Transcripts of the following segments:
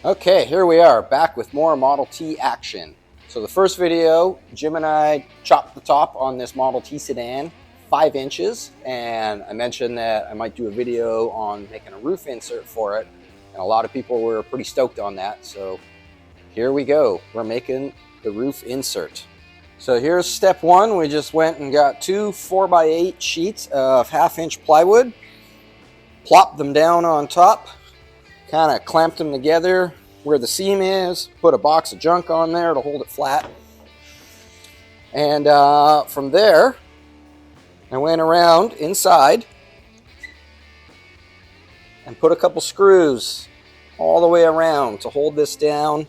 Okay, here we are back with more Model T action. So the first video, Jim and I chopped the top on this Model T sedan 5 inches, and I mentioned that I might do a video on making a roof insert for it, and a lot of people were pretty stoked on that. So here we go, we're making the roof insert. So here's step one. We just went and got 2 4x8 sheets of 1/2 inch plywood, plopped them down on top, kind of clamped them together where the seam is, put a box of junk on there to hold it flat. And from there, I went around inside and put a couple screws all the way around to hold this down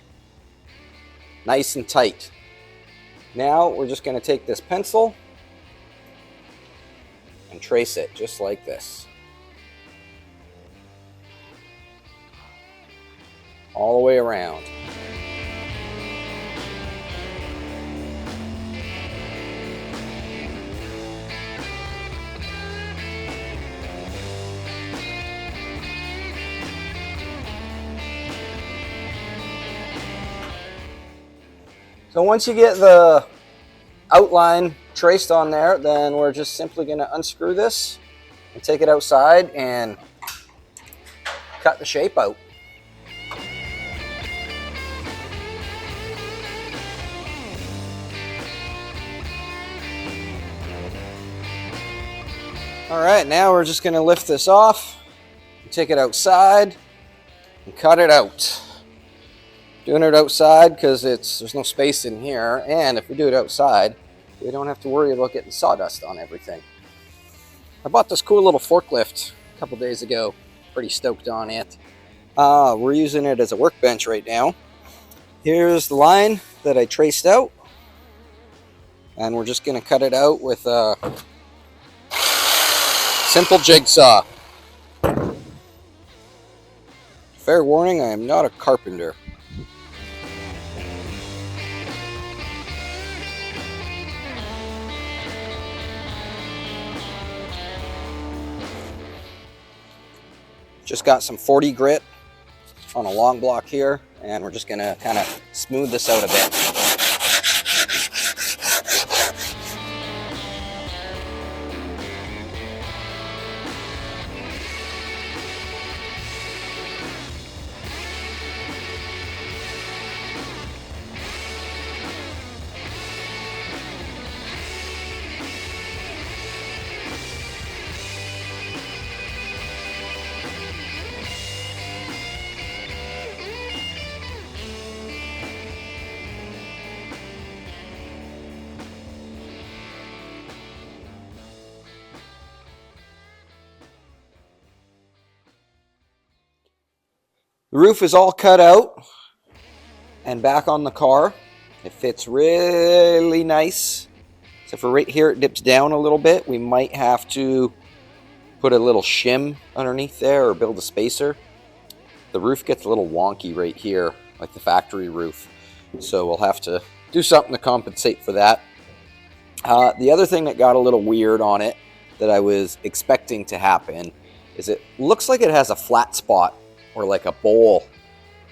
nice and tight. Now we're just going to take this pencil and trace it just like this. All the way around. So once you get the outline traced on there, then we're just simply going to unscrew this and take it outside and cut the shape out. All right, now we're just going to lift this off, take it outside, and cut it out. Doing it outside because there's no space in here, and if we do it outside, we don't have to worry about getting sawdust on everything. I bought this cool little forklift a couple days ago. Pretty stoked on it. We're using it as a workbench right now. Here's the line that I traced out, and we're just going to cut it out with a simple jigsaw. Fair warning, I am not a carpenter. Just got some 40 grit on a long block here, and we're just going to kind of smooth this out a bit. The roof is all cut out and back on the car. It fits really nice. Except for right here, it dips down a little bit. We might have to put a little shim underneath there or build a spacer. The roof gets a little wonky right here, like the factory roof. So we'll have to do something to compensate for that. The other thing that got a little weird on it that I was expecting to happen is it looks like it has a flat spot or like a bowl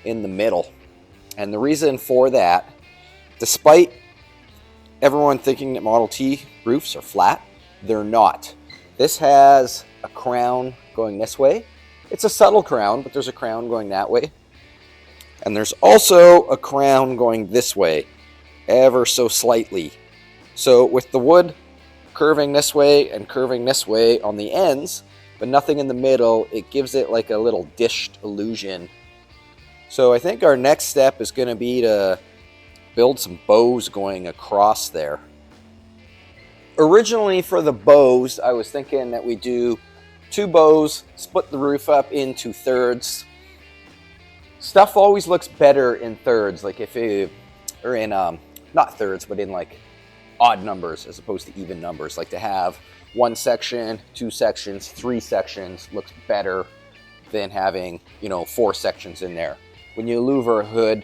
in the middle. And the reason for that, despite everyone thinking that Model T roofs are flat, they're not. This has a crown going this way. It's a subtle crown, but there's a crown going that way. And there's also a crown going this way, ever so slightly. So with the wood curving this way and curving this way on the ends, but nothing in the middle, it gives it like a little dished illusion. So I think our next step is going to be to build some bows going across there. Originally for the bows, I was thinking that we do 2 bows, split the roof up into thirds. Stuff always looks better in thirds, like if it, or in, not thirds, but in like odd numbers as opposed to even numbers. Like to have 1 section, 2 sections, 3 sections looks better than having, 4 sections in there. When you louver a hood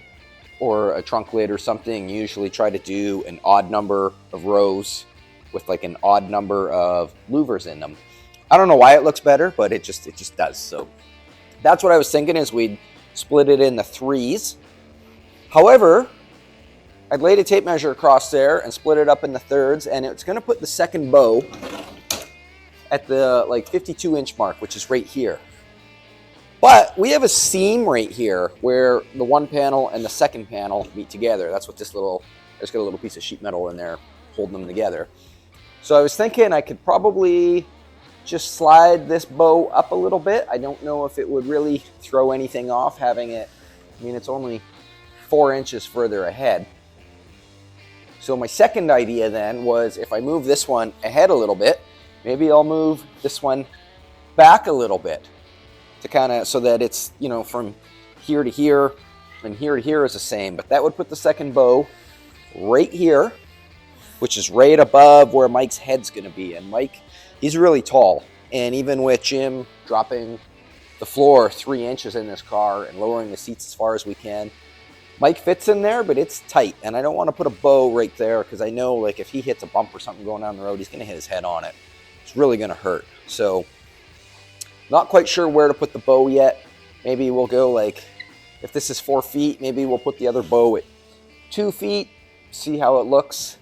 or a trunk lid or something, you usually try to do an odd number of rows with like an odd number of louvers in them. I don't know why it looks better, but it just does. So that's what I was thinking, is we'd split it into threes. However, I'd laid a tape measure across there and split it up into thirds, and it's going to put the second bow at the like 52-inch mark, which is right here. But we have a seam right here where the one panel and the second panel meet together. That's what this little, there's got a little piece of sheet metal in there holding them together. So I was thinking I could probably just slide this bow up a little bit. I don't know if it would really throw anything off having it, I mean, it's only 4 inches further ahead. So my second idea then was if I move this one ahead a little bit, maybe I'll move this one back a little bit to kind of, so that it's, you know, from here to here and here to here is the same. But that would put the second bow right here, which is right above where Mike's head's going to be. And Mike, he's really tall. And even with Jim dropping the floor 3 inches in this car and lowering the seats as far as we can, Mike fits in there, but it's tight. And I don't want to put a bow right there because I know, like, if he hits a bump or something going down the road, he's going to hit his head on it. It's really going to hurt. So not quite sure where to put the bow yet. Maybe we'll go, like, if this is 4 feet, maybe we'll put the other bow at 2 feet, see how it looks.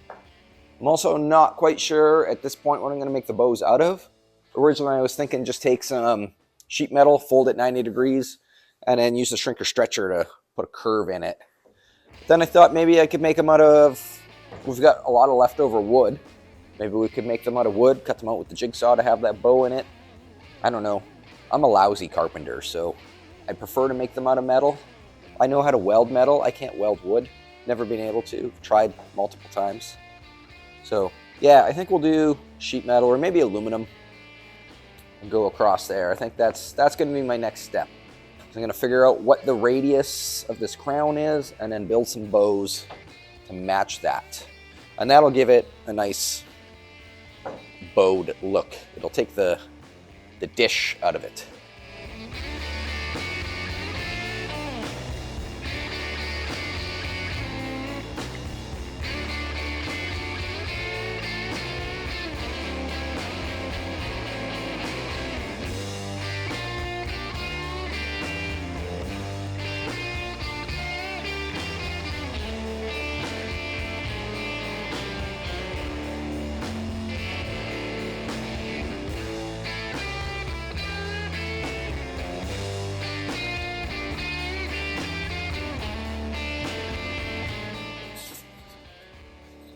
I'm also not quite sure at this point what I'm going to make the bows out of. Originally, I was thinking just take some sheet metal, fold it 90 degrees, and then use the shrinker stretcher to put a curve in it. Then I thought maybe I could make them out of, we've got a lot of leftover wood. Maybe we could make them out of wood, cut them out with the jigsaw to have that bow in it. I don't know. I'm a lousy carpenter, so I prefer to make them out of metal. I know how to weld metal. I can't weld wood. Never been able to. Tried multiple times. So yeah, I think we'll do sheet metal or maybe aluminum and go across there. I think that's going to be my next step. So I'm going to figure out what the radius of this crown is and then build some bows to match that. And that'll give it a nice bowed look. It'll take the dish out of it.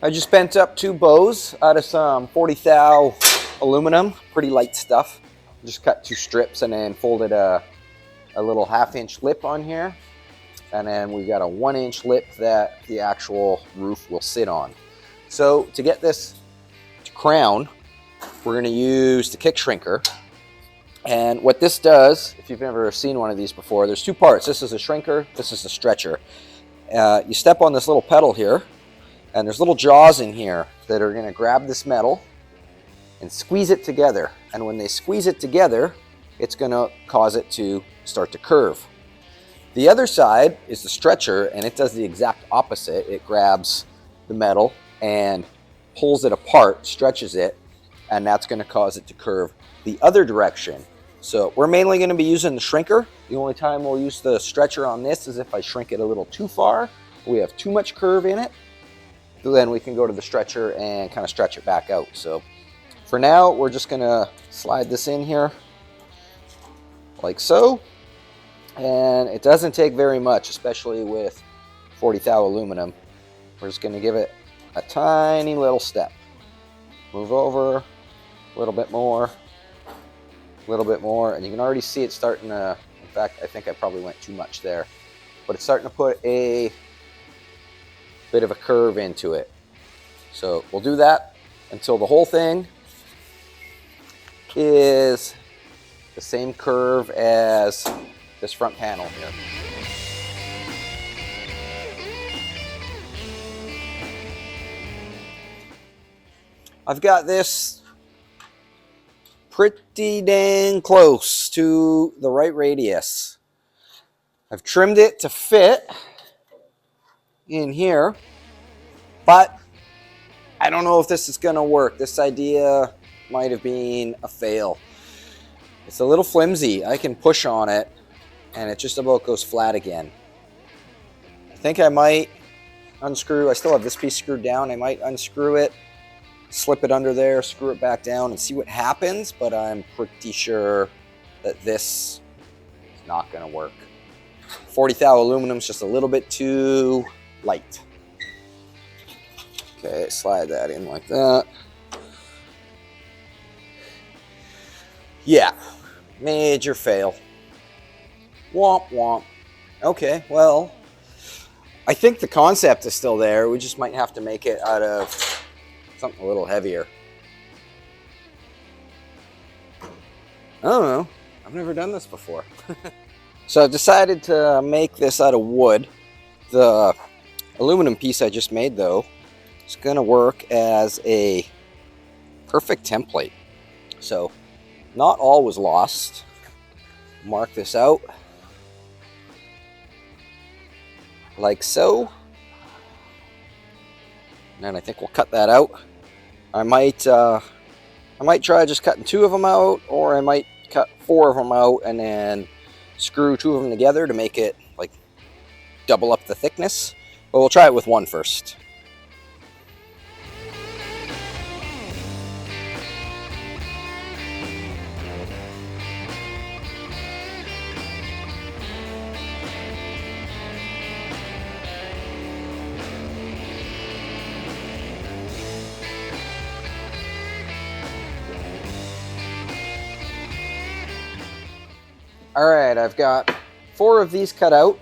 I just bent up 2 bows out of some 40 thou aluminum, pretty light stuff. Just cut 2 strips and then folded a little 1/2-inch lip on here. And then we've got a 1-inch lip that the actual roof will sit on. So to get this to crown, we're going to use the kick shrinker. And what this does, if you've never seen one of these before, there's 2 parts. This is a shrinker, this is a stretcher. You step on this little pedal here, and there's little jaws in here that are going to grab this metal and squeeze it together. And when they squeeze it together, it's going to cause it to start to curve. The other side is the stretcher, and it does the exact opposite. It grabs the metal and pulls it apart, stretches it, and that's going to cause it to curve the other direction. So we're mainly going to be using the shrinker. The only time we'll use the stretcher on this is if I shrink it a little too far, we have too much curve in it. Then we can go to the stretcher and kind of stretch it back out. So for now, we're just going to slide this in here like so. And it doesn't take very much, especially with 40 thou aluminum. We're just going to give it a tiny little step. Move over a little bit more, and you can already see it starting to, in fact, I think I probably went too much there, but it's starting to put a bit of a curve into it. So we'll do that until the whole thing is the same curve as this front panel here. I've got this pretty dang close to the right radius. I've trimmed it to fit in here, but I don't know if this is going to work. This idea might have been a fail. It's a little flimsy. I can push on it and it just about goes flat again. I think I might unscrew, I still have this piece screwed down. I might unscrew it, slip it under there, screw it back down and see what happens, but I'm pretty sure that this is not gonna work. 40 thou aluminum is just a little bit too light. Okay, slide that in like that. Yeah, major fail. Womp womp. Okay, well, I think the concept is still there. We just might have to make it out of something a little heavier. I don't know. I've never done this before. So I've decided to make this out of wood. The aluminum piece I just made, though, is going to work as a perfect template. So not all was lost. Mark this out like so. And then I think we'll cut that out. I might try just cutting 2 of them out, or I might cut 4 of them out and then screw 2 of them together to make it like double up the thickness. But we'll try it with 1 first. All right, I've got 4 of these cut out.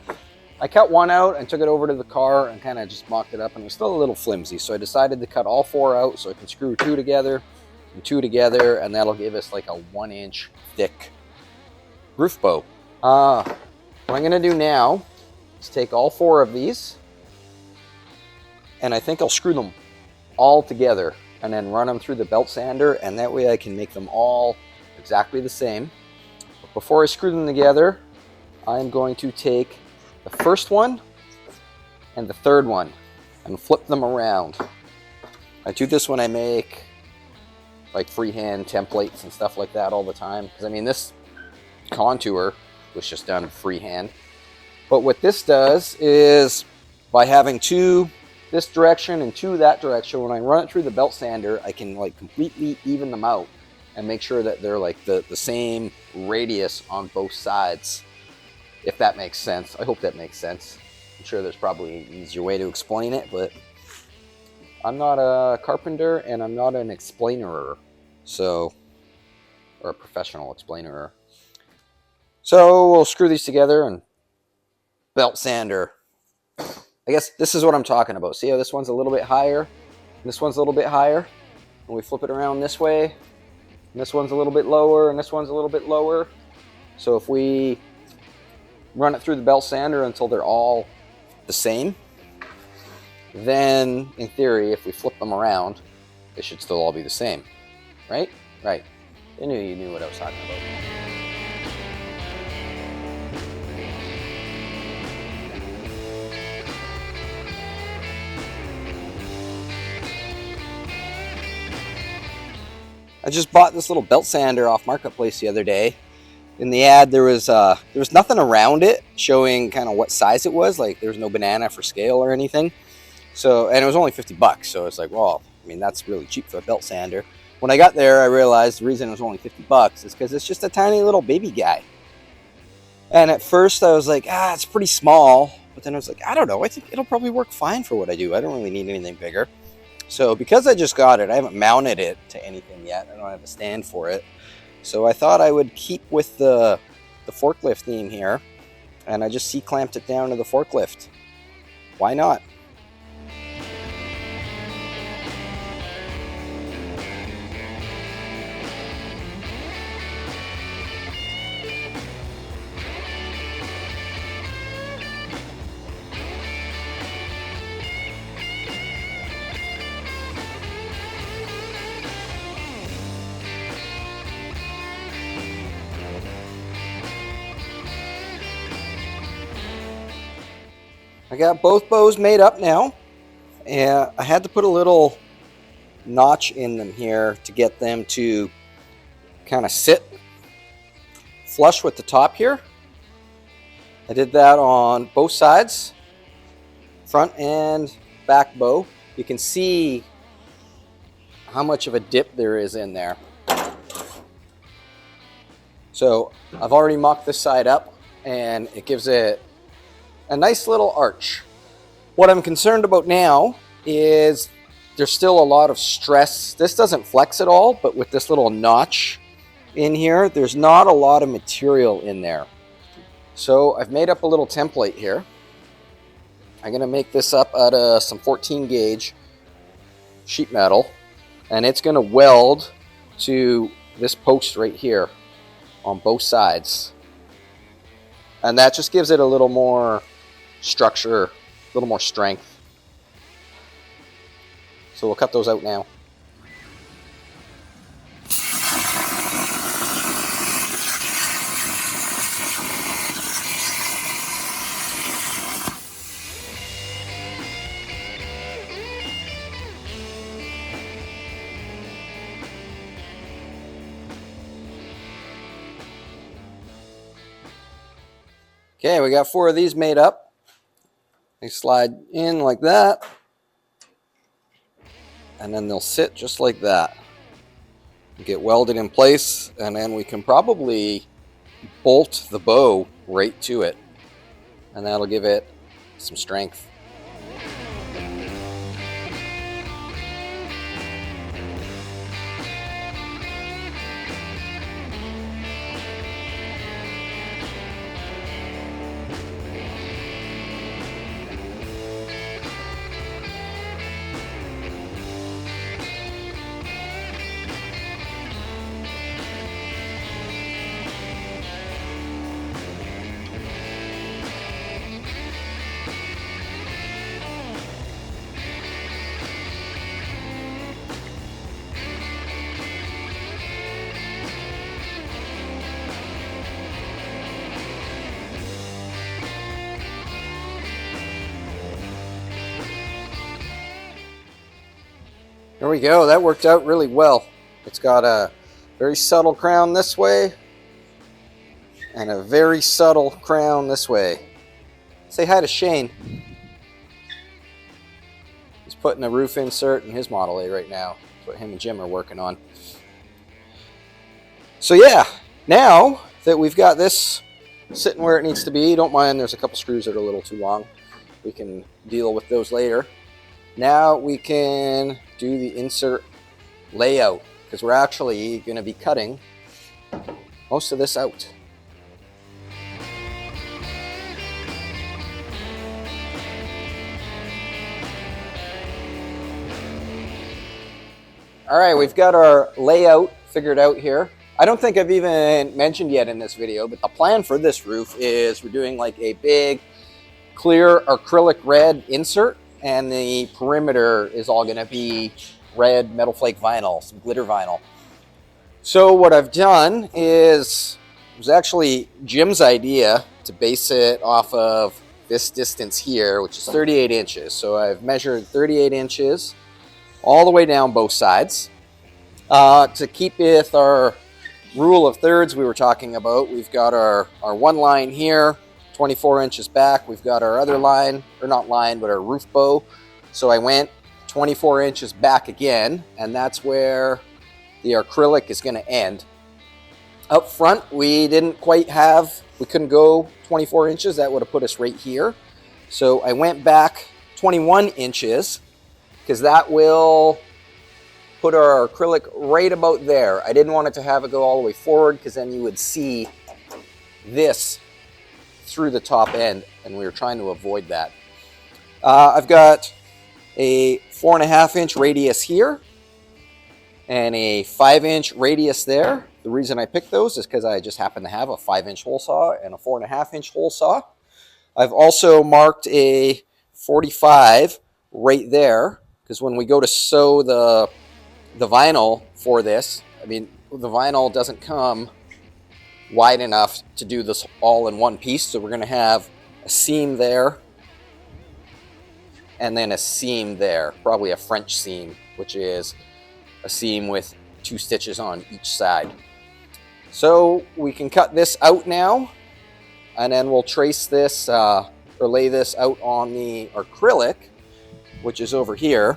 I cut 1 out and took it over to the car and kind of just mocked it up, and it was still a little flimsy. So I decided to cut all 4 out so I can screw 2 together and 2 together, and that'll give us like a 1-inch thick roof bow. What I'm gonna do now is take all 4 of these, and I think I'll screw them all together and then run them through the belt sander, and that way I can make them all exactly the same. Before I screw them together, I'm going to take the first one and the third one and flip them around. I do this when I make like freehand templates and stuff like that all the time. Because I mean, this contour was just done freehand. But what this does is, by having 2 this direction and 2 that direction, when I run it through the belt sander, I can like completely even them out and make sure that they're like the same radius on both sides, if that makes sense. I hope that makes sense. I'm sure there's probably an easier way to explain it, but I'm not a carpenter and I'm not an explainerer, so, or a professional explainerer. So we'll screw these together and belt sander. I guess this is what I'm talking about. See how this one's a little bit higher, and this one's a little bit higher? When we flip it around this way, and this one's a little bit lower, and this one's a little bit lower. So if we run it through the belt sander until they're all the same, then in theory, if we flip them around, they should still all be the same, right? Right. I knew you knew what I was talking about. I just bought this little belt sander off Marketplace the other day. In the ad, there was nothing around it showing kind of what size it was. Like, there was no banana for scale or anything. So, and it was only 50 bucks. So it's like, well, I mean, that's really cheap for a belt sander. When I got there, I realized the reason it was only 50 bucks is because it's just a tiny little baby guy. And at first I was like, it's pretty small. But then I was like, I don't know. I think it'll probably work fine for what I do. I don't really need anything bigger. So because I just got it, I haven't mounted it to anything yet. I don't have a stand for it. So I thought I would keep with the forklift theme here. And I just C-clamped it down to the forklift. Why not? I got both bows made up now, and I had to put a little notch in them here to get them to kind of sit flush with the top here. I did that on both sides, front and back bow. You can see how much of a dip there is in there. So I've already mocked this side up, and it gives it a nice little arch. What I'm concerned about now is there's still a lot of stress. This doesn't flex at all, but with this little notch in here, there's not a lot of material in there. So I've made up a little template here. I'm going to make this up out of some 14 gauge sheet metal, and it's going to weld to this post right here on both sides. And that just gives it a little more structure, a little more strength. So we'll cut those out now. Okay, we got 4 of these made up. They slide in like that, and then they'll sit just like that. Get welded in place, and then we can probably bolt the bow right to it, and that'll give it some strength. There we go. That worked out really well. It's got a very subtle crown this way and a very subtle crown this way. Say hi to Shane. He's putting a roof insert in his Model A right now. That's what him and Jim are working on. So yeah, now that we've got this sitting where it needs to be, don't mind there's a couple screws that are a little too long. We can deal with those later. Now we can do the insert layout, because we're actually going to be cutting most of this out. All right, we've got our layout figured out here. I don't think I've even mentioned yet in this video, but the plan for this roof is we're doing like a big clear acrylic red insert, and the perimeter is all going to be red metal flake vinyl, some glitter vinyl. So what I've done is, it was actually Jim's idea to base it off of this distance here, which is 38 inches. So I've measured 38 inches all the way down both sides. To keep with our rule of thirds we were talking about, we've got our one line here, 24 inches back. We've got our other line, or not line, but our roof bow. So I went 24 inches back again, and that's where the acrylic is going to end. Up front, we couldn't go 24 inches. That would have put us right here. So I went back 21 inches, because that will put our acrylic right about there. I didn't want it to have it go all the way forward, because then you would see this through the top end, and we were trying to avoid that. I've got a 4.5 inch radius here and a 5 inch radius there. The reason I picked those is because I just happen to have a 5 inch hole saw and a 4.5 inch hole saw. I've also marked a 45 right there, because when we go to sew the vinyl for this, I mean, the vinyl doesn't come wide enough to do this all in one piece, so we're going to have a seam there and then a seam there, probably a French seam, which is a seam with 2 stitches on each side. So we can cut this out now, and then we'll trace this or lay this out on the acrylic, which is over here.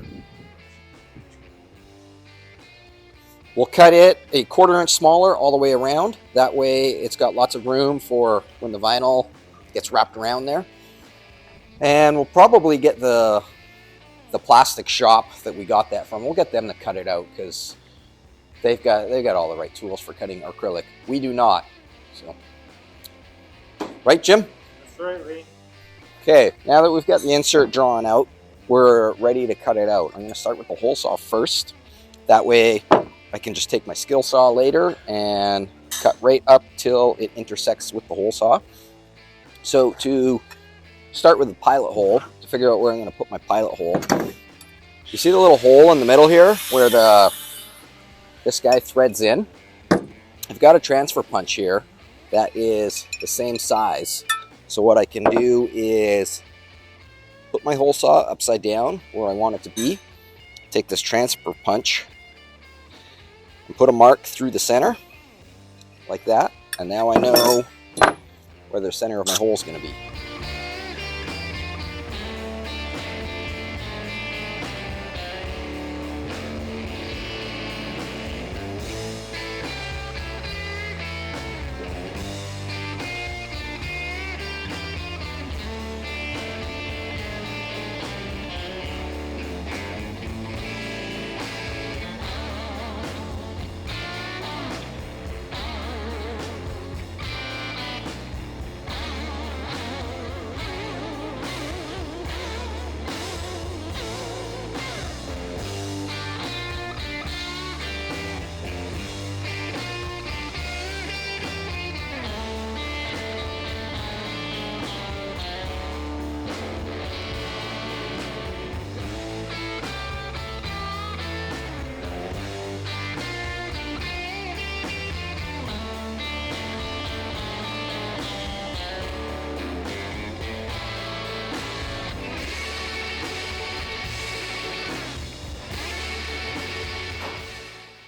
We'll cut it a 1/4 inch smaller all the way around. That way it's got lots of room for when the vinyl gets wrapped around there. And we'll probably get the plastic shop that we got that from. We'll get them to cut it out because they've got all the right tools for cutting acrylic. We do not. So, right, Jim? That's right, Lee. Okay, now that we've got the insert drawn out, we're ready to cut it out. I'm going to start with the hole saw first. That way I can just take my skill saw later and cut right up till it intersects with the hole saw. So to start with the pilot hole, to figure out where I'm going to put my pilot hole, you see the little hole in the middle here where this guy threads in? I've got a transfer punch here that is the same size. So what I can do is put my hole saw upside down where I want it to be, take this transfer punch and put a mark through the center like that, and now I know where the center of my hole is going to be.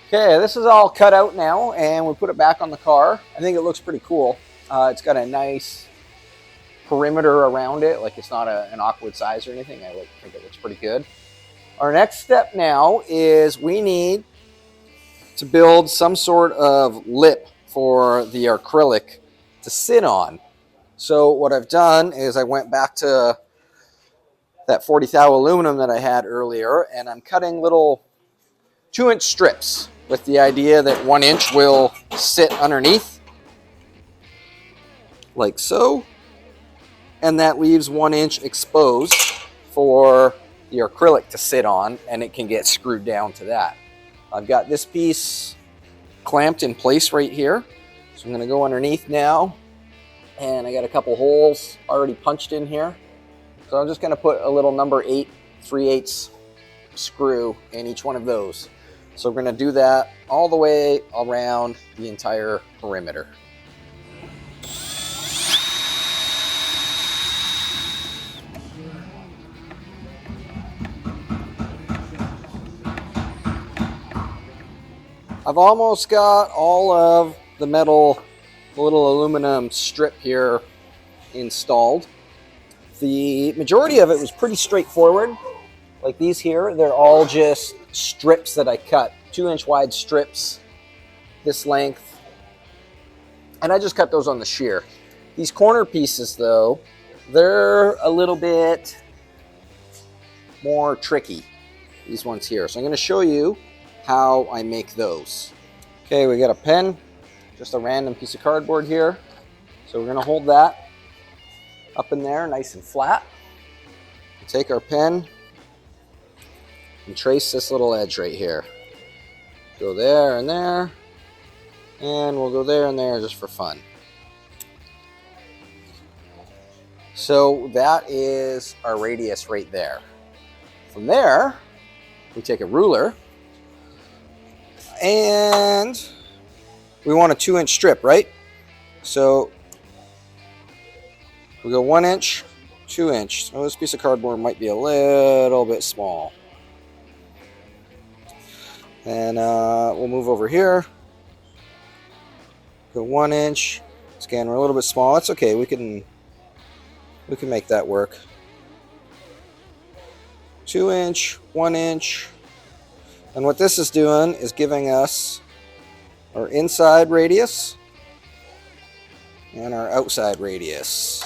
Okay, this is all cut out now, and we put it back on the car. I think it looks pretty cool. It's got a nice perimeter around it, like it's not an awkward size or anything. I think it looks pretty good. Our next step now is we need to build some sort of lip for the acrylic to sit on. So what I've done is I went back to that 40 thou aluminum that I had earlier, and I'm cutting little 2-inch strips with the idea that 1 inch will sit underneath like so, and that leaves 1 inch exposed for the acrylic to sit on, and it can get screwed down to that. I've got this piece clamped in place right here, so I'm going to go underneath now, and I got a couple holes already punched in here, so I'm just going to put a little number 8 3/8 screw in each one of those. So we're going to do that all the way around the entire perimeter. I've almost got all of the metal, the little aluminum strip here installed. The majority of it was pretty straightforward. Like these here, they're all just strips that I cut, 2-inch wide strips, this length. And I just cut those on the shear. These corner pieces though, they're a little bit more tricky, these ones here. So I'm gonna show you how I make those. Okay, we got a pen, just a random piece of cardboard here. So we're gonna hold that up in there nice and flat. Take our pen and trace this little edge right here. Go there, and we'll go there and there just for fun. So that is our radius right there. From there, we take a ruler, and we want a 2-inch strip, right? So we go 1 inch, 2 inch. So this piece of cardboard might be a little bit small. And we'll move over here. Go 1 inch. It's Again, we're a little bit small. That's okay. We can make that work. 2 inch, 1 inch. And what this is doing is giving us our inside radius and our outside radius.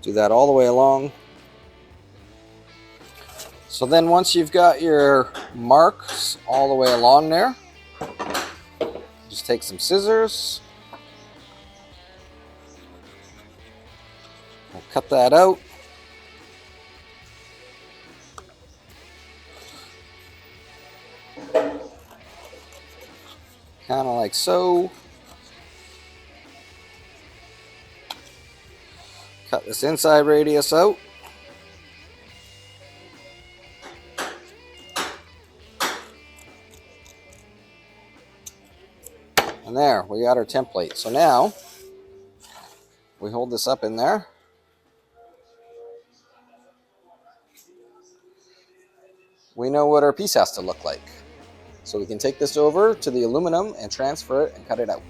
Do that all the way along. So then once you've got your marks all the way along there, just take some scissors, and cut that out. Kind of like so. Cut this inside radius out. And there, we got our template. So now, we hold this up in there. We know what our piece has to look like. So we can take this over to the aluminum and transfer it and cut it out.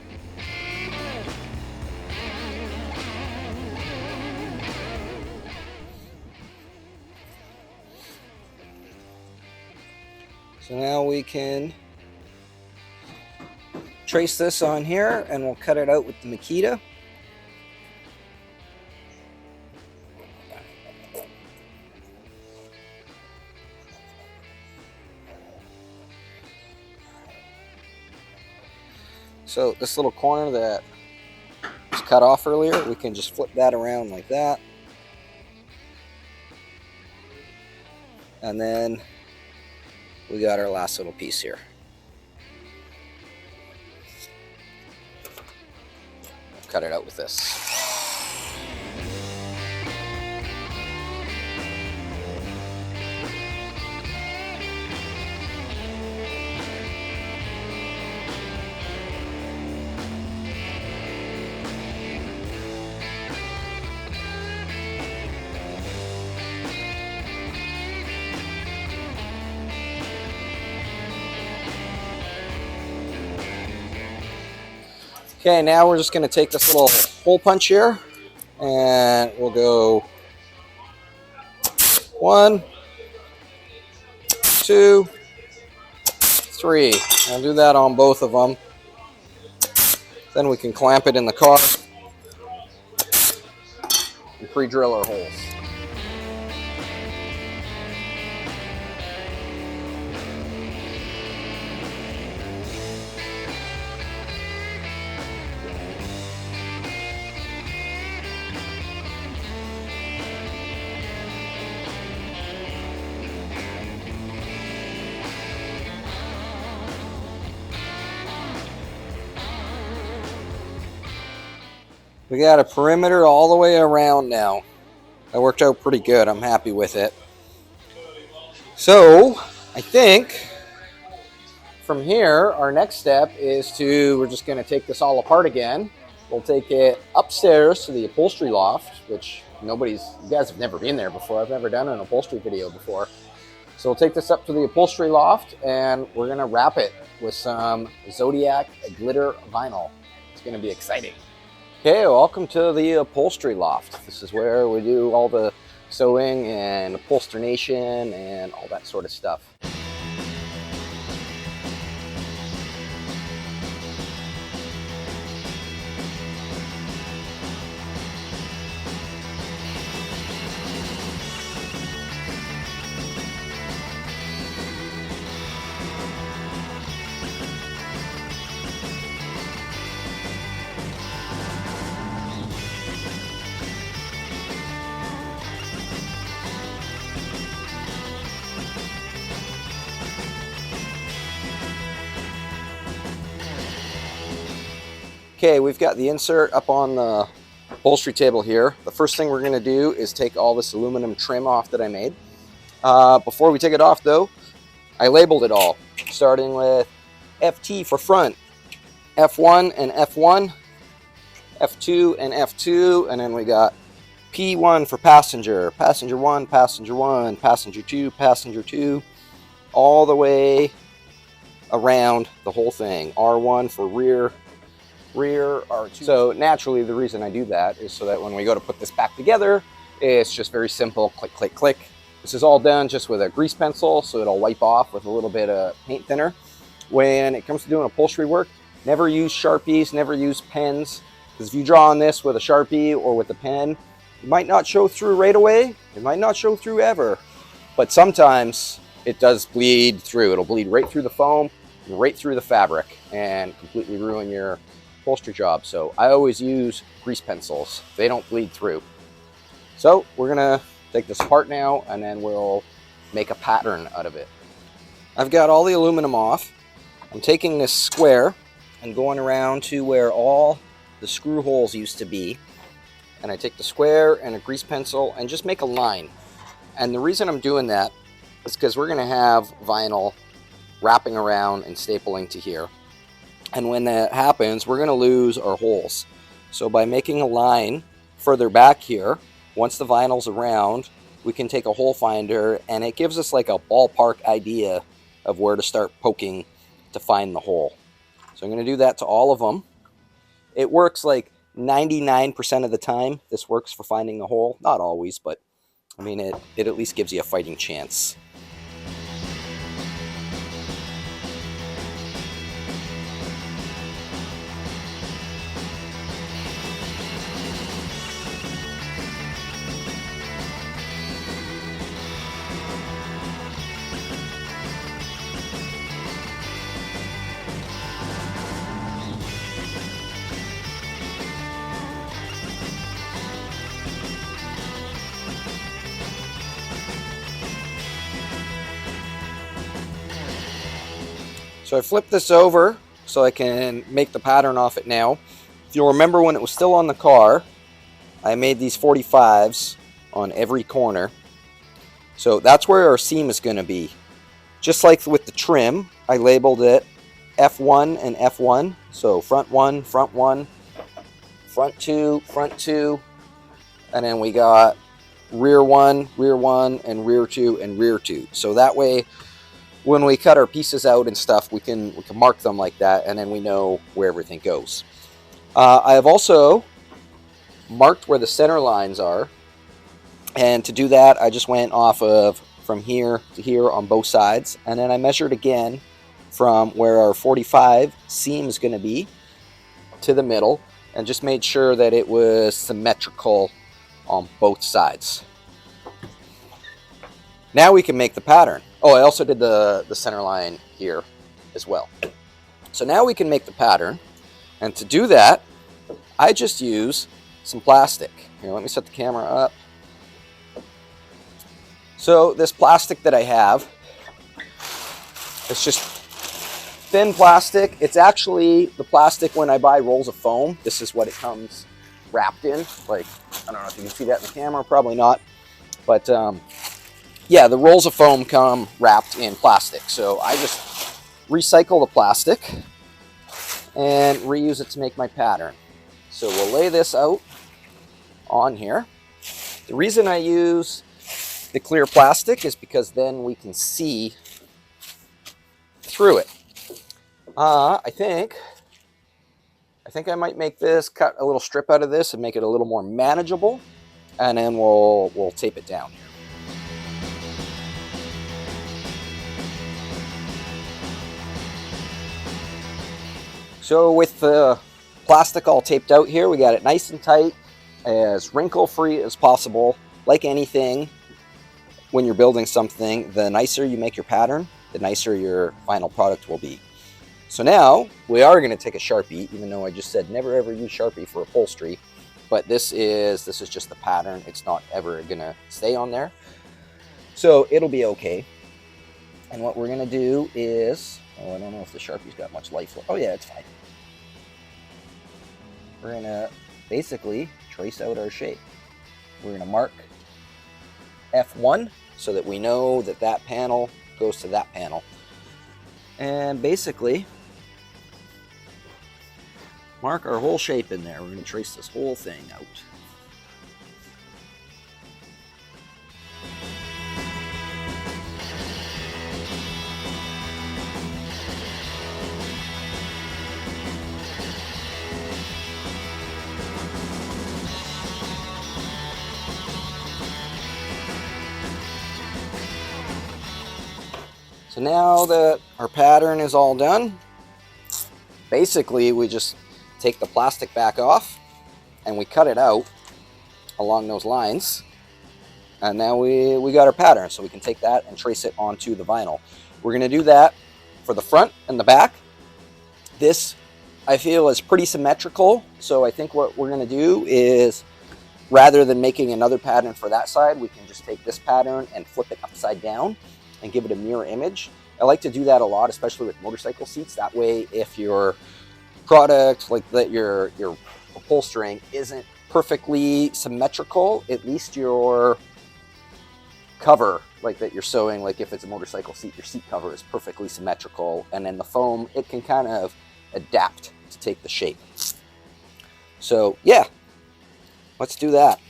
So now we can trace this on here and we'll cut it out with the Makita. So this little corner that was cut off earlier, we can just flip that around like that. And then we got our last little piece here. Cut it out with this. Okay, now we're just going to take this little hole punch here and we'll go 1, 2, 3. I'll do that on both of them. Then we can clamp it in the car and pre-drill our holes. We got a perimeter all the way around now. That worked out pretty good. I'm happy with it. So I think from here, our next step is we're just going to take this all apart again. We'll take it upstairs to the upholstery loft, which you guys have never been there before. I've never done an upholstery video before. So we'll take this up to the upholstery loft and we're going to wrap it with some Zodiac glitter vinyl. It's going to be exciting. Okay, welcome to the upholstery loft. This is where we do all the sewing and upholsternation and all that sort of stuff. Okay, we've got the insert up on the upholstery table here. The first thing we're going to do is take all this aluminum trim off that I made. Before we take it off though, I labeled it all, starting with FT for front, F1 and F1, F2 and F2, and then we got P1 for passenger, passenger 1, passenger 1, passenger 2, passenger 2, all the way around the whole thing. R1 for rear, rear are two. So naturally the reason I do that is so that when we go to put this back together, it's just very simple, click, click, click. This is all done just with a grease pencil, so it'll wipe off with a little bit of paint thinner. When it comes to doing upholstery work, never use Sharpies, never use pens, because if you draw on this with a Sharpie or with a pen, it might not show through right away, it might not show through ever, but sometimes it does bleed through. It'll bleed right through the foam, right through the fabric, and completely ruin your upholstery job. So I always use grease pencils. They don't bleed through. So we're gonna take this apart now, and then we'll make a pattern out of it. I've got all the aluminum off. I'm taking this square and going around to where all the screw holes used to be. And I take the square and a grease pencil and just make a line. And the reason I'm doing that is because we're gonna have vinyl wrapping around and stapling to here. And when that happens, we're going to lose our holes. So by making a line further back here, once the vinyl's around, we can take a hole finder, and it gives us like a ballpark idea of where to start poking to find the hole. So I'm going to do that to all of them. It works like 99% of the time. This works for finding the hole. Not always, but I mean, it at least gives you a fighting chance. So I flipped this over so I can make the pattern off it now. If you'll remember when it was still on the car, I made these 45s on every corner. So that's where our seam is going to be. Just like with the trim, I labeled it F1 and F1. So front 1, front 2, and then we got rear 1, and rear 2, and rear 2. So that way, when we cut our pieces out and stuff, we can mark them like that, and then we know where everything goes. I have also marked where the center lines are, and to do that, I just went off of from here to here on both sides, and then I measured again from where our 45 seam is going to be to the middle, and just made sure that it was symmetrical on both sides. Now we can make the pattern. Oh, I also did the center line here as well. So now we can make the pattern. And to do that, I just use some plastic. Here, let me set the camera up. So this plastic that I have, it's just thin plastic. It's actually the plastic when I buy rolls of foam. This is what it comes wrapped in. Like, I don't know if you can see that in the camera, probably not. But yeah, the rolls of foam come wrapped in plastic. So I just recycle the plastic and reuse it to make my pattern. So we'll lay this out on here. The reason I use the clear plastic is because then we can see through it. I think I might make this, cut a little strip out of this and make it a little more manageable, and then we'll tape it down. So with the plastic all taped out here, we got it nice and tight, as wrinkle-free as possible. Like anything, when you're building something, the nicer you make your pattern, the nicer your final product will be. So now we are going to take a Sharpie, even though I just said never ever use Sharpie for upholstery. But this is just the pattern. It's not ever going to stay on there. So it'll be okay. And what we're going to do is, oh, I don't know if the Sharpie's got much life left. Oh yeah, it's fine. We're going to basically trace out our shape. We're going to mark F1 so that we know that that panel goes to that panel. And basically mark our whole shape in there. We're going to trace this whole thing out. So now that our pattern is all done, basically we just take the plastic back off and we cut it out along those lines. And now we got our pattern, so we can take that and trace it onto the vinyl. We're going to do that for the front and the back. This, I feel, is pretty symmetrical, so I think what we're going to do is, rather than making another pattern for that side, we can just take this pattern and flip it upside down and give it a mirror image. I like to do that a lot, especially with motorcycle seats. That way, if your product, like that you're upholstering, isn't perfectly symmetrical, at least your cover, like that you're sewing, like if it's a motorcycle seat, your seat cover is perfectly symmetrical, and then the foam, it can kind of adapt to take the shape. So yeah, let's do that.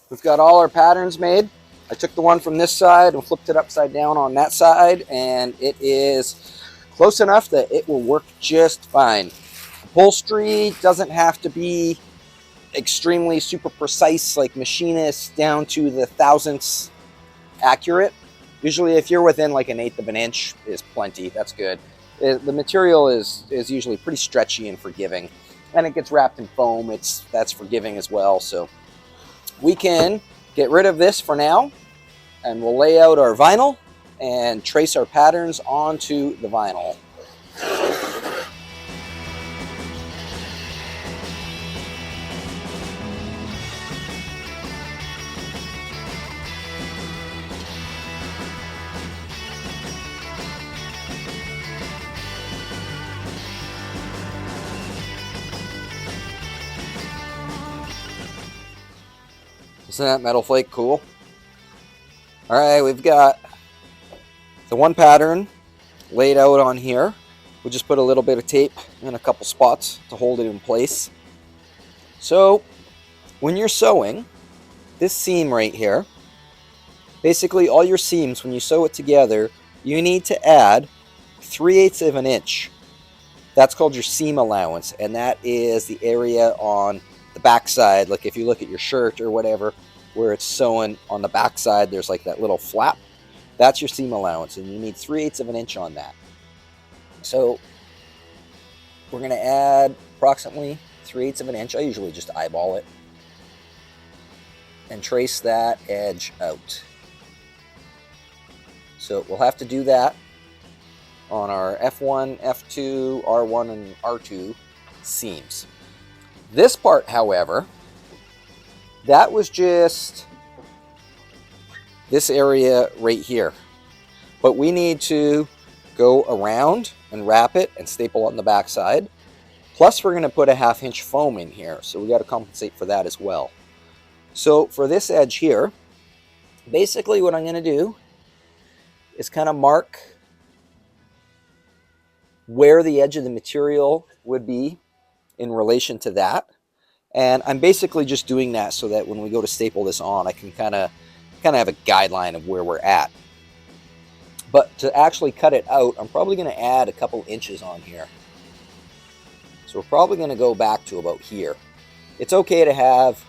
We've got all our patterns made. I took the one from this side and flipped it upside down on that side, and it is close enough that it will work just fine. Upholstery doesn't have to be extremely super precise, like machinist down to the thousandths accurate. Usually if you're within like an eighth of an inch is plenty. That's good. The material is usually pretty stretchy and forgiving, and it gets wrapped in foam. That's forgiving as well. So we can get rid of this for now, and we'll lay out our vinyl and trace our patterns onto the vinyl. Isn't that metal flake cool? All right, we've got the one pattern laid out on here. We'll just put a little bit of tape in a couple spots to hold it in place. So when you're sewing this seam right here, basically all your seams, when you sew it together, you need to add 3/8 of an inch. That's called your seam allowance, and that is the area on the back side. Like if you look at your shirt or whatever, where it's sewn on the back side, there's like that little flap. That's your seam allowance, and you need 3/8 of an inch on that. So we're going to add approximately 3/8 of an inch. I usually just eyeball it and trace that edge out. So we'll have to do that on our F1, F2, R1, and R2 seams. This part, however, that was just this area right here. But we need to go around and wrap it and staple on the back side. Plus we're going to put a 1/2 inch foam in here, so we got to compensate for that as well. So for this edge here, basically what I'm going to do is kind of mark where the edge of the material would be in relation to that. And I'm basically just doing that so that when we go to staple this on, I can kind of have a guideline of where we're at. But to actually cut it out, I'm probably going to add a couple inches on here. So we're probably going to go back to about here. It's okay to have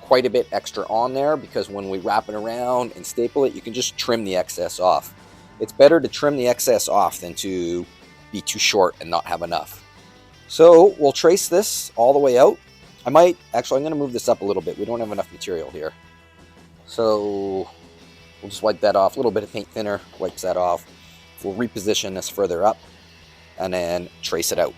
quite a bit extra on there, because when we wrap it around and staple it, you can just trim the excess off. It's better to trim the excess off than to be too short and not have enough. So we'll trace this all the way out. I'm going to move this up a little bit. We don't have enough material here. So we'll just wipe that off. A little bit of paint thinner wipes that off. We'll reposition this further up and then trace it out.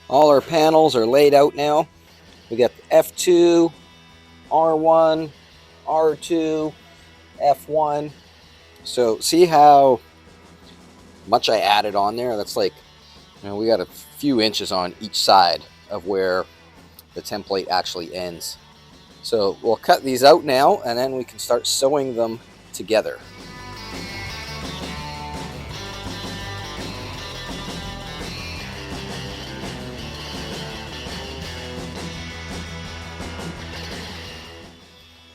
All our panels are laid out now. We got the F2, R1, R2, F1. So see how much I added on there? That's like, we got a few inches on each side of where the template actually ends. So we'll cut these out now, and then we can start sewing them together.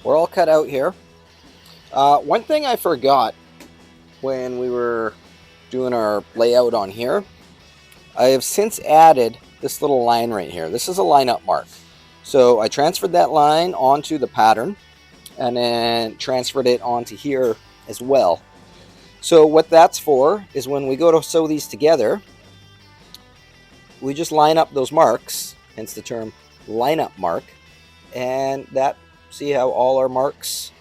we're all cut out here. One thing I forgot when we were doing our layout on here, I have since added this little line right here. This is a lineup mark. So I transferred that line onto the pattern and then transferred it onto here as well. So what that's for is when we go to sew these together, we just line up those marks, hence the term lineup mark, and that, see how all our marks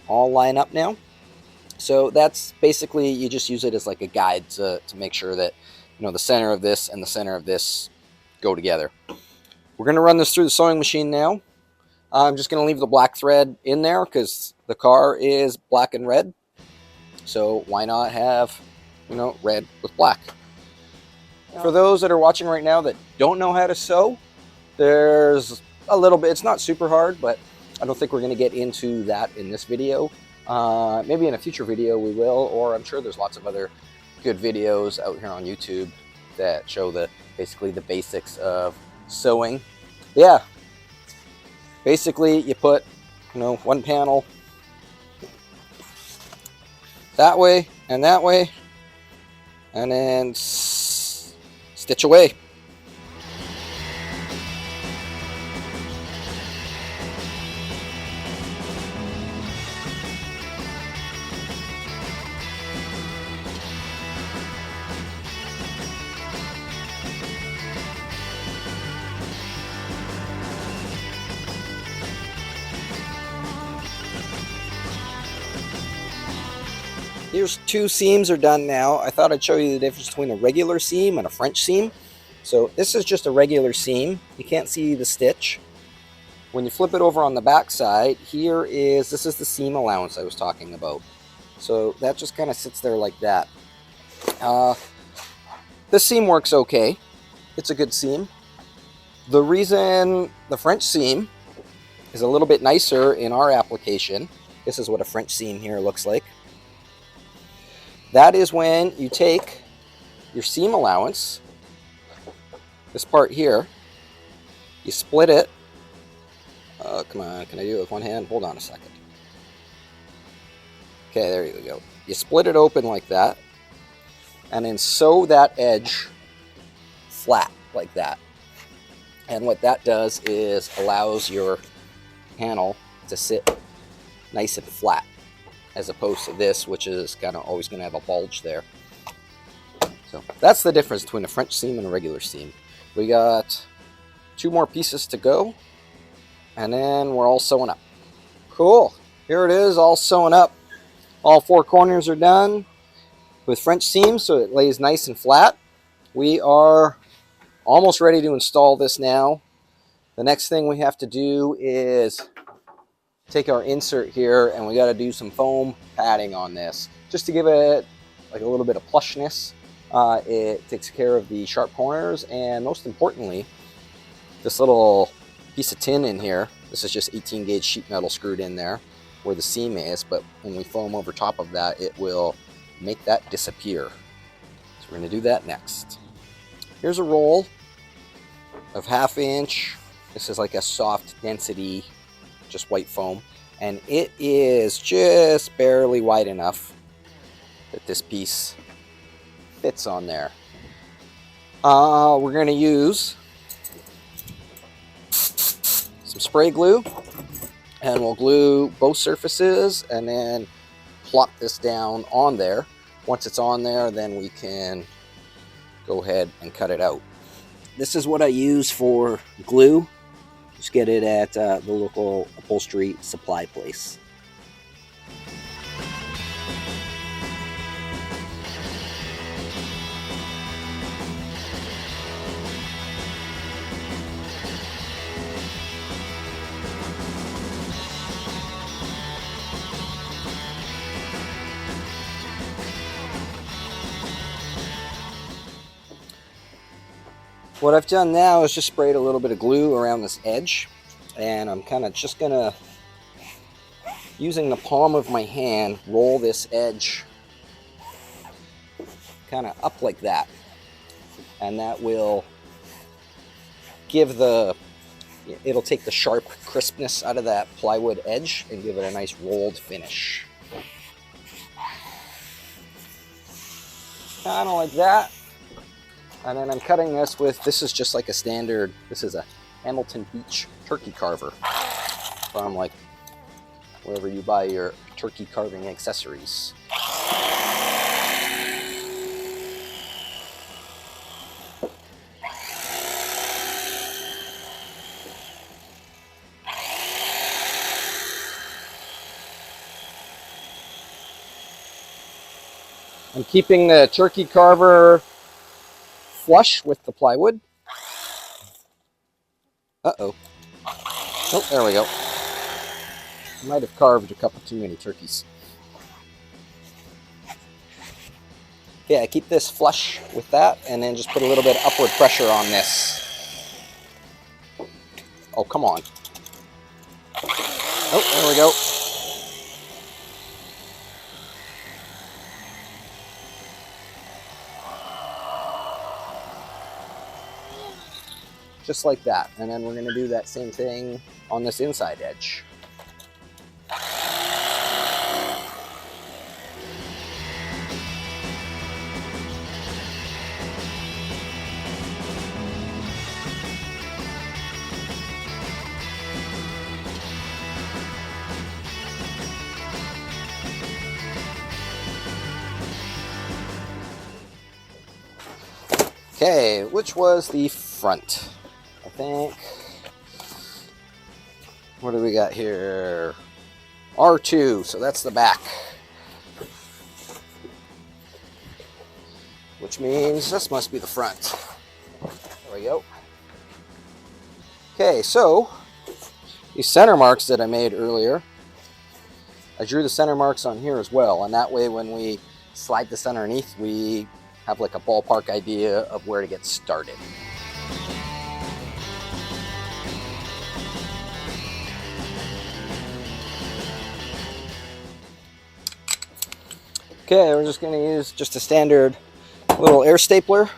all line up now? So that's basically, you just use it as like a guide to make sure that, you know, the center of this and the center of this go together. We're going to run this through the sewing machine now. I'm just going to leave the black thread in there because the car is black and red. So why not have, you know, red with black? For those that are watching right now that don't know how to sew, there's a little bit, it's not super hard, but I don't think we're going to get into that in this video. Maybe in a future video we will, or I'm sure there's lots of other good videos out here on YouTube that show basically the basics of sewing. Yeah, basically you put, you know, one panel that way, and then stitch away. Here's two seams are done now. I thought I'd show you the difference between a regular seam and a French seam. So this is just a regular seam. You can't see the stitch. When you flip it over on the back side, this is the seam allowance I was talking about. So that just kind of sits there like that. This seam works okay. It's a good seam. The reason the French seam is a little bit nicer in our application, this is what a French seam here looks like. That is when you take your seam allowance, this part here, you split it. Come on, can I do it with one hand? Hold on a second. Okay, there you go. You split it open like that, and then sew that edge flat like that. And what that does is allows your panel to sit nice and flat, as opposed to this, which is kind of always going to have a bulge there. So that's the difference between a French seam and a regular seam. We got 2 more pieces to go, and then we're all sewing up. Cool. Here it is, all sewn up. All 4 corners are done with French seam, so it lays nice and flat. We are almost ready to install this now. The next thing we have to do is take our insert here, and we got to do some foam padding on this just to give it like a little bit of plushness. It takes care of the sharp corners, and most importantly, this little piece of tin in here, this is just 18 gauge sheet metal screwed in there where the seam is, but when we foam over top of that, it will make that disappear. So we're going to do that next. Here's a roll of 1/2 inch. This is like a soft density, just white foam, and it is just barely wide enough that this piece fits on there. We're going to use some spray glue, and we'll glue both surfaces and then plop this down on there. Once it's on there, then we can go ahead and cut it out. This is what I use for glue. Just get it at the local upholstery supply place. What I've done now is just sprayed a little bit of glue around this edge, and I'm kind of just gonna, using the palm of my hand, roll this edge kind of up like that, and that will give the It'll take the sharp crispness out of that plywood edge and give it a nice rolled finish. Kind of like that. And then I'm cutting this with, this is just like a standard, this is a Hamilton Beach turkey carver from like wherever you buy your turkey carving accessories. I'm keeping the turkey carver flush with the plywood. Uh-oh. Oh, there we go. I might have carved a couple too many turkeys. Okay, I keep this flush with that and then just put a little bit of upward pressure on this. Oh, come on. Oh, there we go. Just like that. And then we're going to do that same thing on this inside edge. Okay, which was the front? I think. What do we got here? R2, so that's the back. Which means this must be the front. There we go. Okay, so these center marks that I made earlier, I drew the center marks on here as well, and that way when we slide this underneath, we have like a ballpark idea of where to get started. Okay, we're just going to use just a standard little air stapler,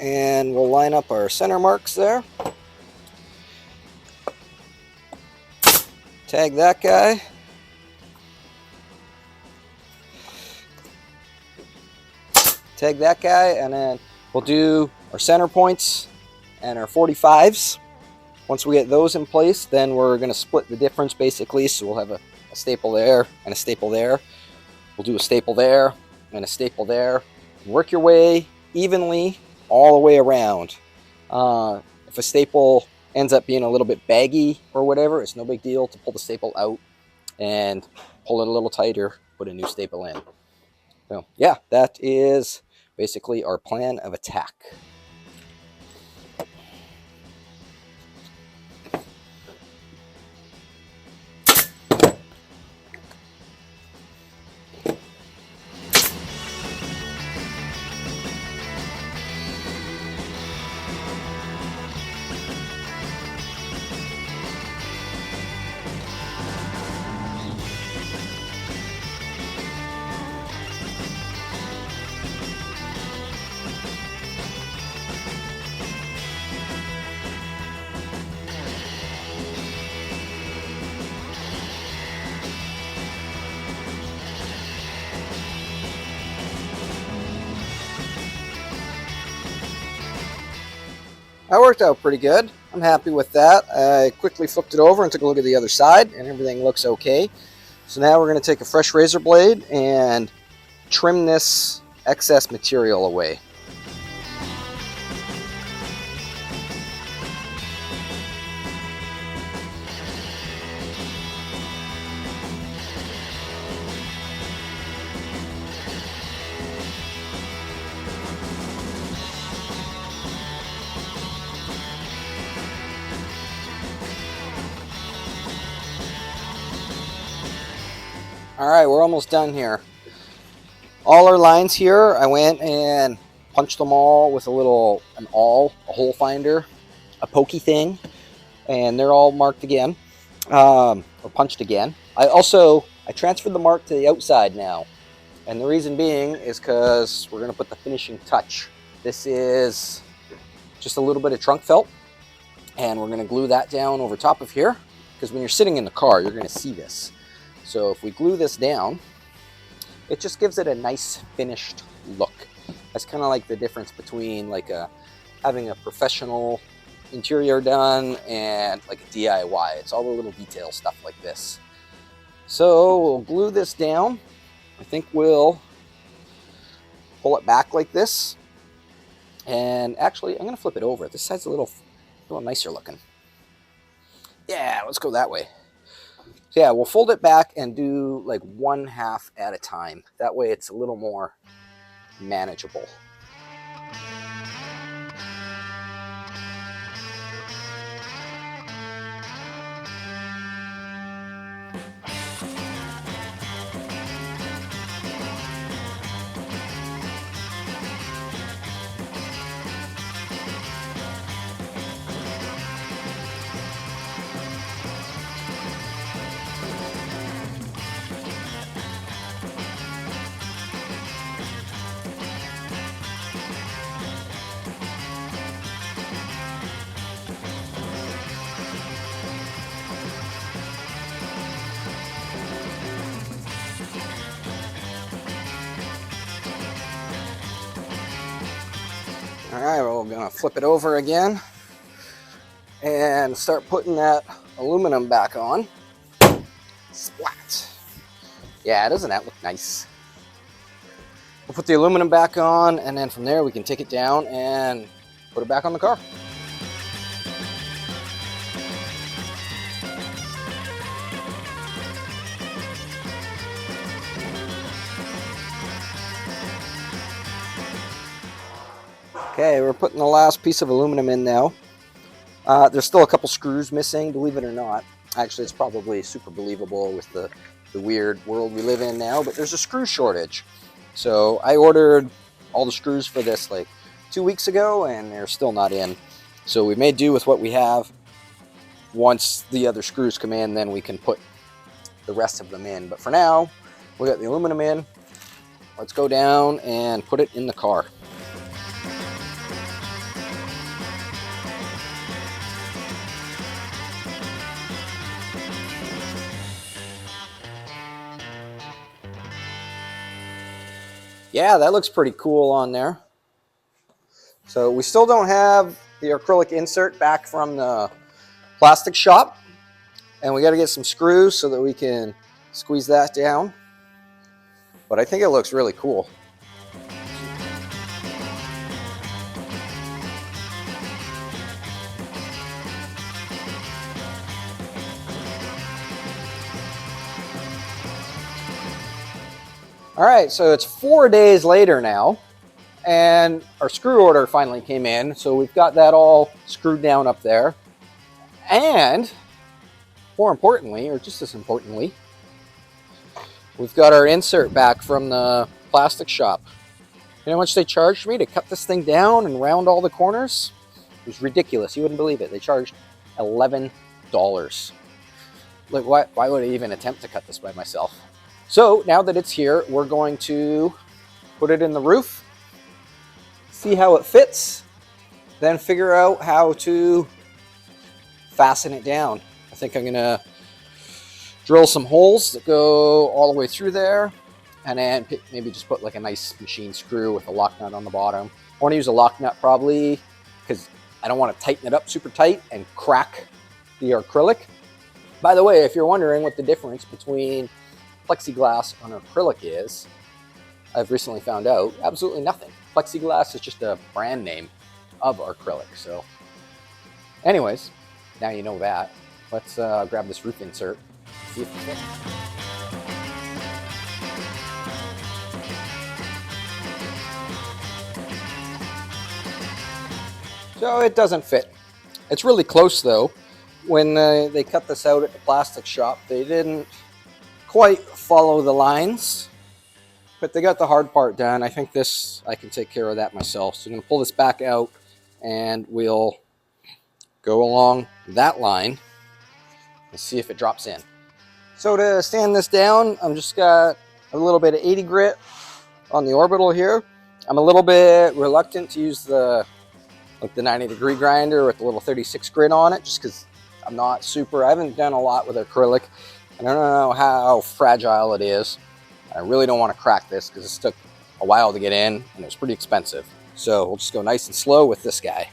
and we'll line up our center marks there. Tag that guy. Tag that guy, and then we'll do our center points and our 45s. Once we get those in place, then we're going to split the difference basically, so we'll have a staple there and a staple there. We'll do a staple there and a staple there. Work your way evenly all the way around. If a staple ends up being a little bit baggy or whatever, it's no big deal to pull the staple out and pull it a little tighter, put a new staple in. So yeah, that is basically our plan of attack. That worked out pretty good. I'm happy with that. I quickly flipped it over and took a look at the other side, and everything looks okay. So now we're going to take a fresh razor blade and trim this excess material away. Alright, we're almost done here. All our lines here, I went and punched them all with a hole finder, a pokey thing, and they're all marked again, or punched again. I transferred the mark to the outside now, and the reason being is because we're going to put the finishing touch. This is just a little bit of trunk felt, And we're going to glue that down over top of here, because when you're sitting in the car, you're going to see this. So if we glue this down, it just gives it a nice finished look. That's kind of like the difference between like having a professional interior done and like a DIY. It's all the little detail stuff like this. So we'll glue this down. I think we'll pull it back like this. And actually, I'm going to flip it over. This side's a little nicer looking. Yeah, let's go that way. So yeah, we'll fold it back and do like 1/2 at a time. That way it's a little more manageable. All right, well, we're gonna flip it over again and start putting that aluminum back on. Splat. Yeah, doesn't that look nice? We'll put the aluminum back on, and then from there we can take it down and put it back on the car. Okay, we're putting the last piece of aluminum in now. There's still a couple screws missing, believe it or not. Actually, it's probably super believable with the weird world we live in now, but there's a screw shortage. So I ordered all the screws for this like 2 weeks ago, and they're still not in. So we made do with what we have. Once the other screws come in, then we can put the rest of them in. But for now, we got the aluminum in. Let's go down and put it in the car. Yeah, that looks pretty cool on there. So we still don't have the acrylic insert back from the plastic shop. And we got to get some screws so that we can squeeze that down. But I think it looks really cool. All right, so it's 4 days later now, and our screw order finally came in. So we've got that all screwed down up there. And more importantly, or just as importantly, we've got our insert back from the plastic shop. You know how much they charged me to cut this thing down and round all the corners? It was ridiculous. You wouldn't believe it. They charged $11. Like, why would I even attempt to cut this by myself? So now that it's here, we're going to put it in the roof, see how it fits, then figure out how to fasten it down. I think I'm going to drill some holes that go all the way through there, and then maybe just put like a nice machine screw with a lock nut on the bottom. I want to use a lock nut probably because I don't want to tighten it up super tight and crack the acrylic. By the way, if you're wondering what the difference between plexiglass on acrylic is, I've recently found out absolutely nothing. Plexiglass is just a brand name of acrylic. So anyways, now you know that. Let's grab this roof insert, see if it fits. So it doesn't fit. It's really close though. When they cut this out at the plastic shop, they didn't quite follow the lines, but they got the hard part done. I think I can take care of that myself. So I'm going to pull this back out and we'll go along that line and see if it drops in. So to stand this down, I'm just got a little bit of 80 grit on the orbital here. I'm a little bit reluctant to use the like the 90-degree grinder with the little 36 grit on it, just because I haven't done a lot with acrylic. I don't know how fragile it is. I really don't want to crack this because it took a while to get in and it was pretty expensive. So we'll just go nice and slow with this guy.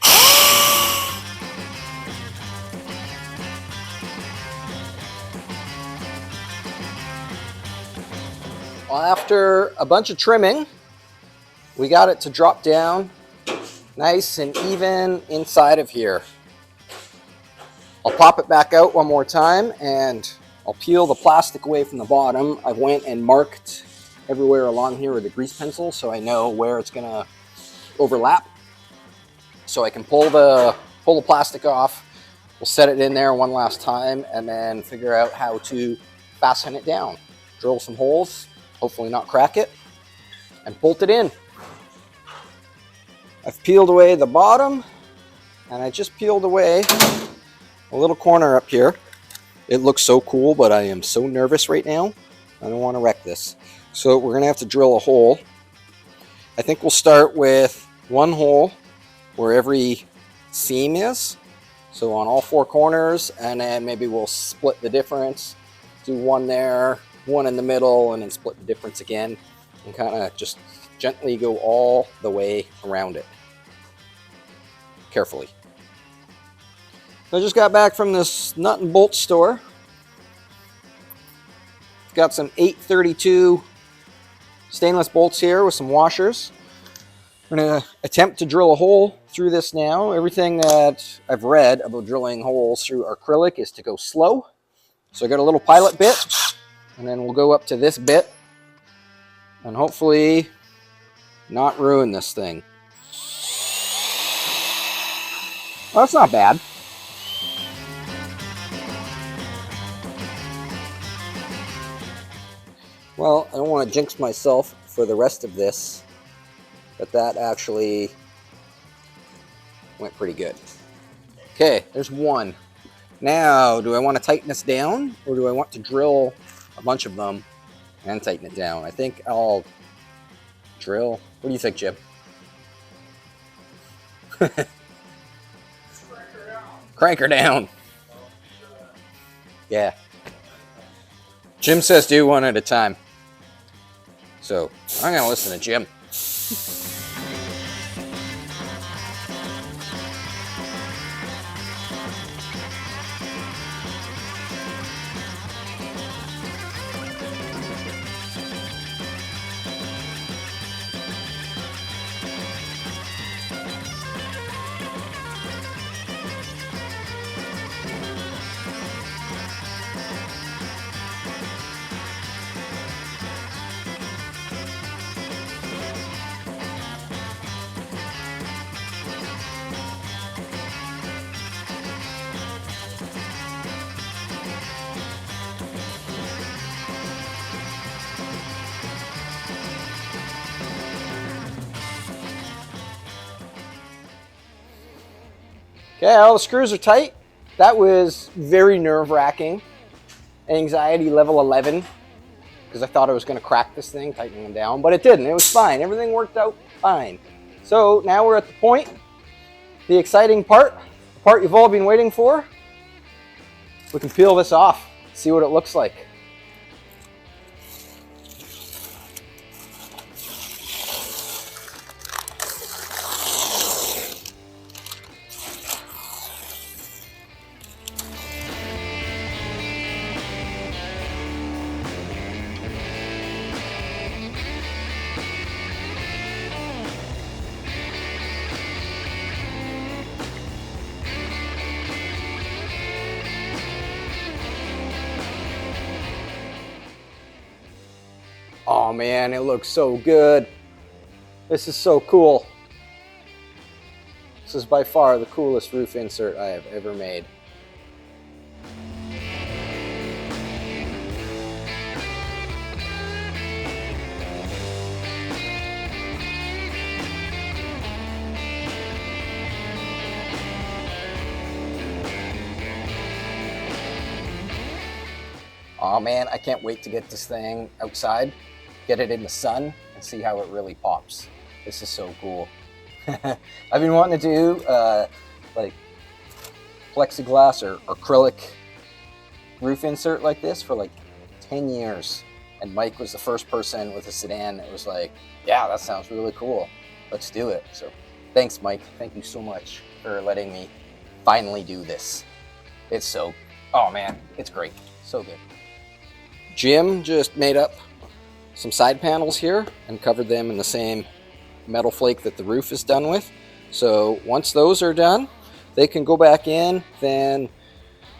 Well, after a bunch of trimming, we got it to drop down nice and even inside of here. I'll pop it back out one more time and I'll peel the plastic away from the bottom. I went and marked everywhere along here with a grease pencil so I know where it's gonna overlap. So I can pull the plastic off. We'll set it in there one last time and then figure out how to fasten it down. Drill some holes, hopefully not crack it, and bolt it in. I've peeled away the bottom and I just peeled away a little corner up here. It looks so cool, but I am so nervous right now. I don't want to wreck this. So we're going to have to drill a hole. I think we'll start with one hole where every seam is. So on all four corners, and then maybe we'll split the difference. Do one there, one in the middle, and then split the difference again. And kind of just gently go all the way around it. Carefully. I just got back from this nut and bolt store. Got some 832 stainless bolts here with some washers. I'm going to attempt to drill a hole through this now. Everything that I've read about drilling holes through acrylic is to go slow. So I got a little pilot bit, and then we'll go up to this bit and hopefully not ruin this thing. Well, that's not bad. Well, I don't want to jinx myself for the rest of this, but that actually went pretty good. Okay, there's one. Now, do I want to tighten this down, or do I want to drill a bunch of them and tighten it down? I think I'll drill. What do you think, Jim? Crank her down. Yeah. Jim says do one at a time. So I'm going to listen to Jim. Okay, all the screws are tight. That was very nerve-wracking. Anxiety level 11, because I thought I was going to crack this thing, tightening them down, but it didn't. It was fine. Everything worked out fine. So now we're at the point, the exciting part, the part you've all been waiting for. We can peel this off, see what it looks like. Oh man, it looks so good. This is so cool. This is by far the coolest roof insert I have ever made. Oh man, I can't wait to get this thing outside, get it in the sun, and see how it really pops. This is so cool. I've been wanting to do like plexiglass or acrylic roof insert like this for like 10 years. And Mike was the first person with a sedan that was like, yeah, that sounds really cool. Let's do it. So thanks, Mike. Thank you so much for letting me finally do this. It's so, oh man, it's great. So good. Jim just made up some side panels here and covered them in the same metal flake that the roof is done with. So once those are done, they can go back in, then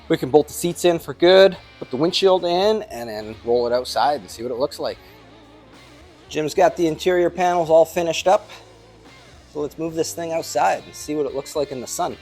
we can bolt the seats in for good, put the windshield in, and then roll it outside and see what it looks like. Jim's got the interior panels all finished up. So let's move this thing outside and see what it looks like in the sun.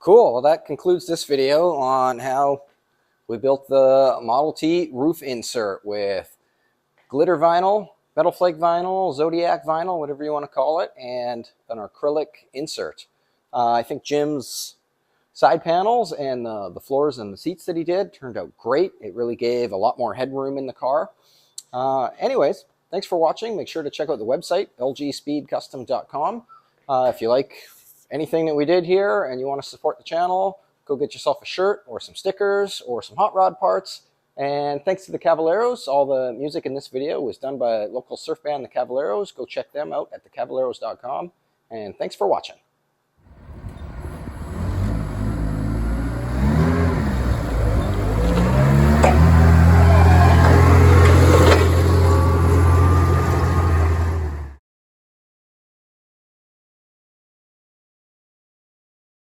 Cool, well that concludes this video on how we built the Model T roof insert with glitter vinyl, metal flake vinyl, Zodiac vinyl, whatever you want to call it, and an acrylic insert. I think Jim's side panels and the floors and the seats that he did turned out great. It really gave a lot more headroom in the car. Anyways, thanks for watching. Make sure to check out the website, lgspeedcustom.com. If you like anything that we did here and you want to support the channel, go get yourself a shirt or some stickers or some hot rod parts. And thanks to the Caballeros. All the music in this video was done by local surf band, the Caballeros. Go check them out at thecavaleros.com. And thanks for watching.